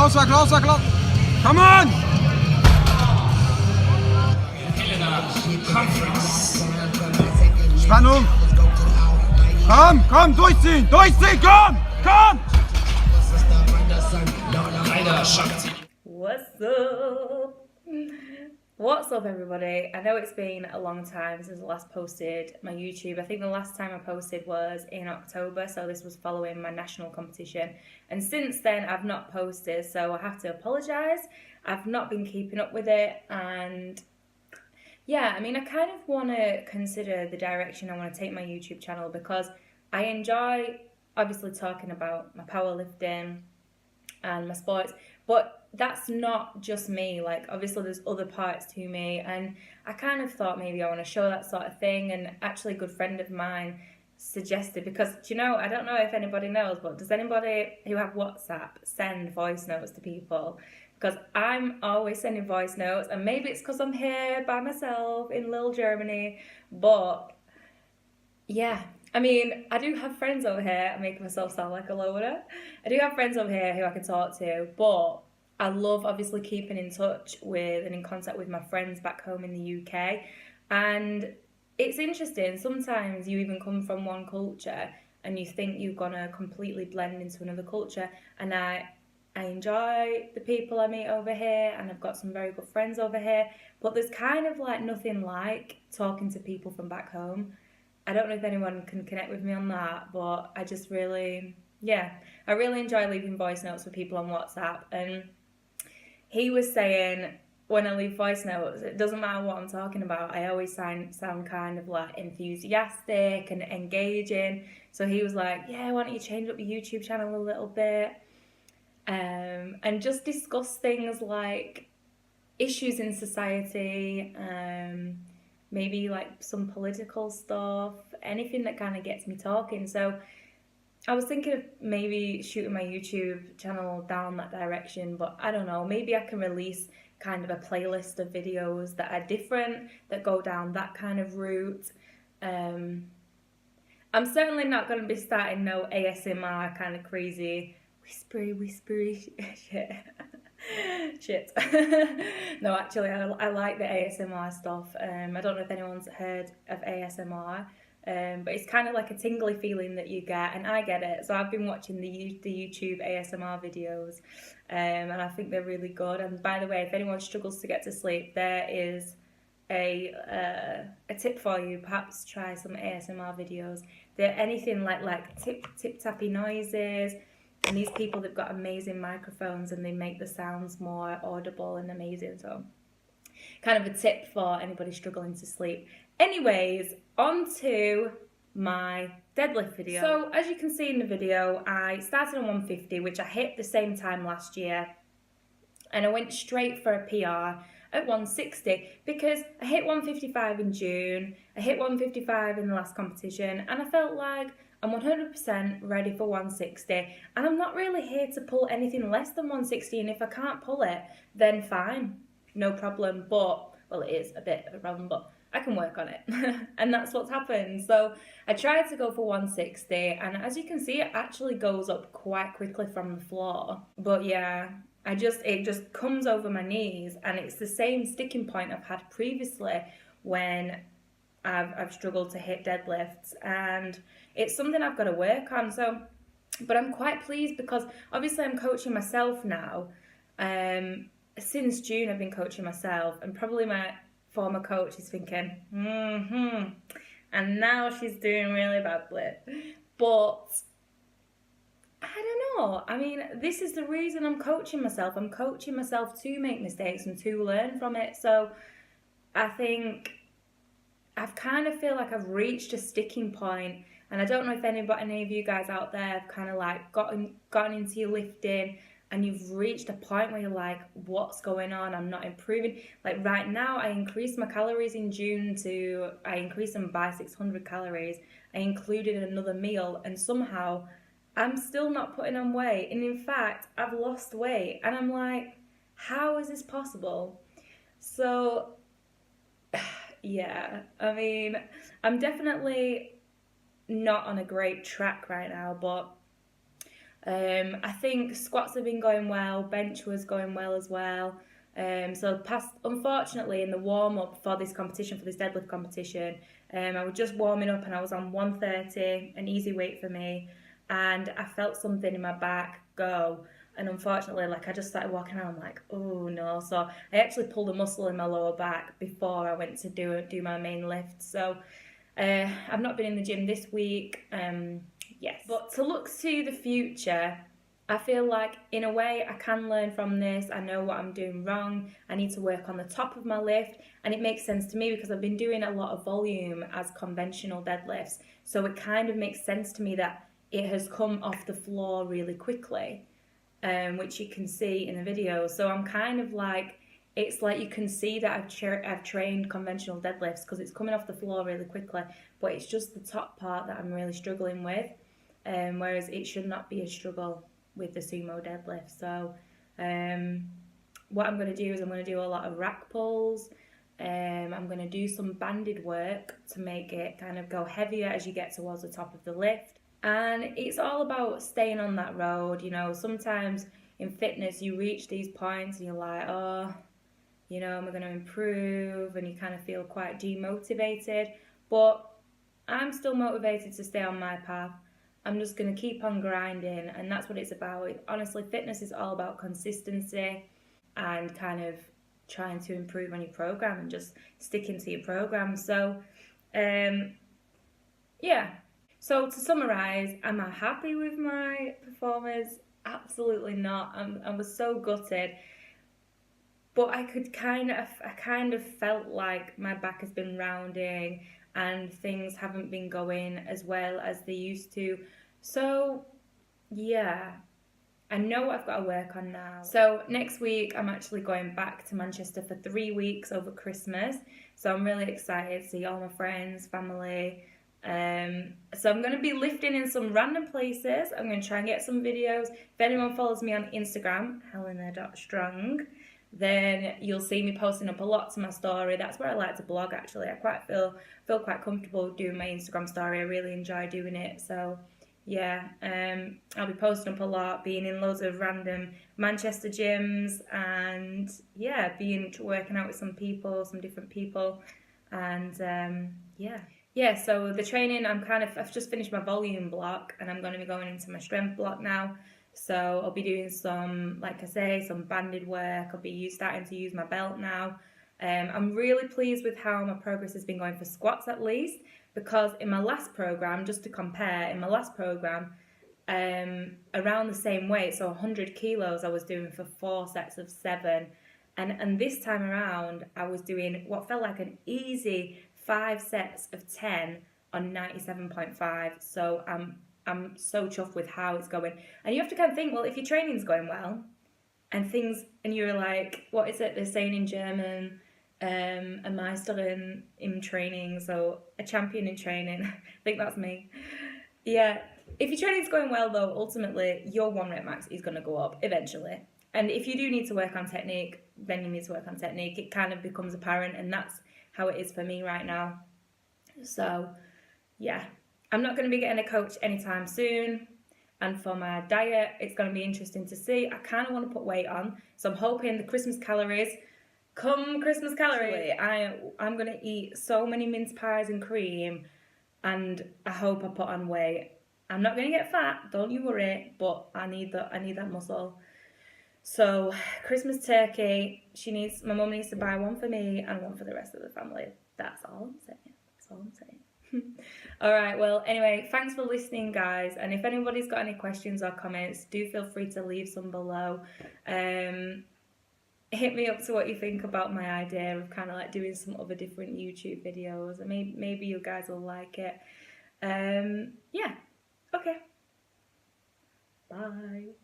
Closer, closer, closer. Come on! Spannung! Komm, durchziehen, komm! What's up everybody? I know it's been a long time since I last posted my YouTube. I think the last time I posted was in October, so this was following my national competition. And since then I've not posted, so I have to apologise. I've not been keeping up with it, and yeah, I mean, I kind of want to consider the direction I want to take my YouTube channel, because I enjoy obviously talking about my powerlifting and my sports, but that's not just me. Like, obviously there's other parts to me, and I kind of thought maybe I want to show that sort of thing. And actually a good friend of mine suggested, because do you know, I don't know if anybody knows, but does anybody who have WhatsApp send voice notes to people? Because I'm always sending voice notes, and maybe it's because I'm here by myself in little Germany, but yeah, I mean, I do have friends over here. I'm making myself sound like a loner. I do have friends over here who I can talk to, but I love obviously keeping in touch with and in contact with my friends back home in the UK. And it's interesting, sometimes you even come from one culture and you think you're gonna completely blend into another culture. And I enjoy the people I meet over here, and I've got some very good friends over here, but there's kind of like nothing like talking to people from back home. I don't know if anyone can connect with me on that, but I just really, I really enjoy leaving voice notes for people on WhatsApp. And he was saying, when I leave voice notes, it doesn't matter what I'm talking about, I always sound kind of like enthusiastic and engaging. So he was like, yeah, why don't you change up your YouTube channel a little bit? And just discuss things like issues in society, maybe like some political stuff, anything that kind of gets me talking. So I was thinking of maybe shooting my YouTube channel down that direction, but I don't know, maybe I can release kind of a playlist of videos that are different, that go down that kind of route. I'm certainly not going to be starting no ASMR kind of crazy whispery shit. No, actually, I like the ASMR stuff. I don't know if anyone's heard of ASMR, but it's kind of like a tingly feeling that you get, and I get it. So I've been watching the YouTube ASMR videos, and I think they're really good. And by the way, if anyone struggles to get to sleep, there is a tip for you. Perhaps try some ASMR videos. They're anything like tip tappy noises. And these people, they've got amazing microphones and they make the sounds more audible and amazing. So kind of a tip for anybody struggling to sleep. Anyways, on to my deadlift video. So as you can see in the video, I started on 150, which I hit the same time last year. And I went straight for a PR at 160 because I hit 155 in June. I hit 155 in the last competition, and I felt like I'm 100% ready for 160, and I'm not really here to pull anything less than 160, and if I can't pull it, then fine, no problem. But, well, it is a bit of a problem, but I can work on it. And that's what's happened. So I tried to go for 160, and as you can see, it actually goes up quite quickly from the floor. But yeah, it just comes over my knees, and it's the same sticking point I've had previously when I've struggled to hit deadlifts, and it's something I've got to work on. So, but I'm quite pleased because obviously I'm coaching myself now. Since June I've been coaching myself, and probably my former coach is thinking, and now she's doing really badly. But I don't know. I mean, this is the reason I'm coaching myself. I'm coaching myself to make mistakes and to learn from it. So I think I've kind of feel like I've reached a sticking point, and I don't know if any of you guys out there have kind of like gotten into your lifting and you've reached a point where you're like, what's going on? I'm not improving. Like right now, I increased my calories in June I increased them by 600 calories. I included another meal, and somehow I'm still not putting on weight. And in fact, I've lost weight, and I'm like, how is this possible? So yeah, I mean, I'm definitely not on a great track right now, but I think squats have been going well, bench was going well as well. So unfortunately, in the warm-up for this competition, for this deadlift competition, I was just warming up and I was on 130, an easy weight for me, and I felt something in my back go. And unfortunately, like, I just started walking around like, oh no. So I actually pulled a muscle in my lower back before I went to do my main lift. So I've not been in the gym this week. Yes. But to look to the future, I feel like in a way I can learn from this. I know what I'm doing wrong. I need to work on the top of my lift. And it makes sense to me because I've been doing a lot of volume as conventional deadlifts. So it kind of makes sense to me that it has come off the floor really quickly, which you can see in the video. So I'm kind of like, it's like you can see that I've trained conventional deadlifts because it's coming off the floor really quickly, but it's just the top part that I'm really struggling with, whereas it should not be a struggle with the sumo deadlift. So what I'm going to do is I'm going to do a lot of rack pulls. I'm going to do some banded work to make it kind of go heavier as you get towards the top of the lift. And it's all about staying on that road. You know, sometimes in fitness you reach these points and you're like, oh, you know, am I going to improve? And you kind of feel quite demotivated. But I'm still motivated to stay on my path. I'm just going to keep on grinding, and that's what it's about. Honestly, fitness is all about consistency and kind of trying to improve on your program and just sticking to your program. So, yeah. So to summarise, am I happy with my performance? Absolutely not. I was so gutted. But I kind of felt like my back has been rounding and things haven't been going as well as they used to. So, yeah, I know what I've got to work on now. So next week, I'm actually going back to Manchester for 3 weeks over Christmas. So I'm really excited to see all my friends, family. So I'm going to be lifting in some random places. I'm going to try and get some videos. If anyone follows me on Instagram, helena.strong, then you'll see me posting up a lot to my story. That's where I like to blog, actually. I quite feel quite comfortable doing my Instagram story. I really enjoy doing it. So yeah, I'll be posting up a lot, being in loads of random Manchester gyms, and yeah, working out with some different people, and yeah. So the training, I've just finished my volume block, and I'm going to be going into my strength block now. So I'll be doing some, like I say, some banded work. I'll be starting to use my belt now. I'm really pleased with how my progress has been going for squats, at least, because in my last program, just to compare, in my last program, around the same weight, so 100 kilos, I was doing for 4 sets of 7. And this time around, I was doing what felt like an easy 5 sets of 10 on 97.5. So I'm so chuffed with how it's going. And you have to kind of think, well, if your training's going well and you're like, what is it they're saying in German? A Meister in training, so a champion in training. I think that's me. Yeah. If your training's going well, though, ultimately your 1 rep max is going to go up eventually. And if you do need to work on technique, then you need to work on technique. It kind of becomes apparent, and that's how it is for me right now. So, yeah. I'm not going to be getting a coach anytime soon. And for my diet, it's going to be interesting to see. I kind of want to put weight on. So I'm hoping the Christmas calories, I'm going to eat so many mince pies and cream. And I hope I put on weight. I'm not going to get fat, don't you worry. But I need that muscle. So Christmas turkey, my mum needs to buy one for me and one for the rest of the family. That's all I'm saying. Alright, well, anyway, thanks for listening, guys, and if anybody's got any questions or comments, do feel free to leave some below. Hit me up to what you think about my idea of kind of like doing some other different YouTube videos, and maybe you guys will like it. Yeah, okay, bye.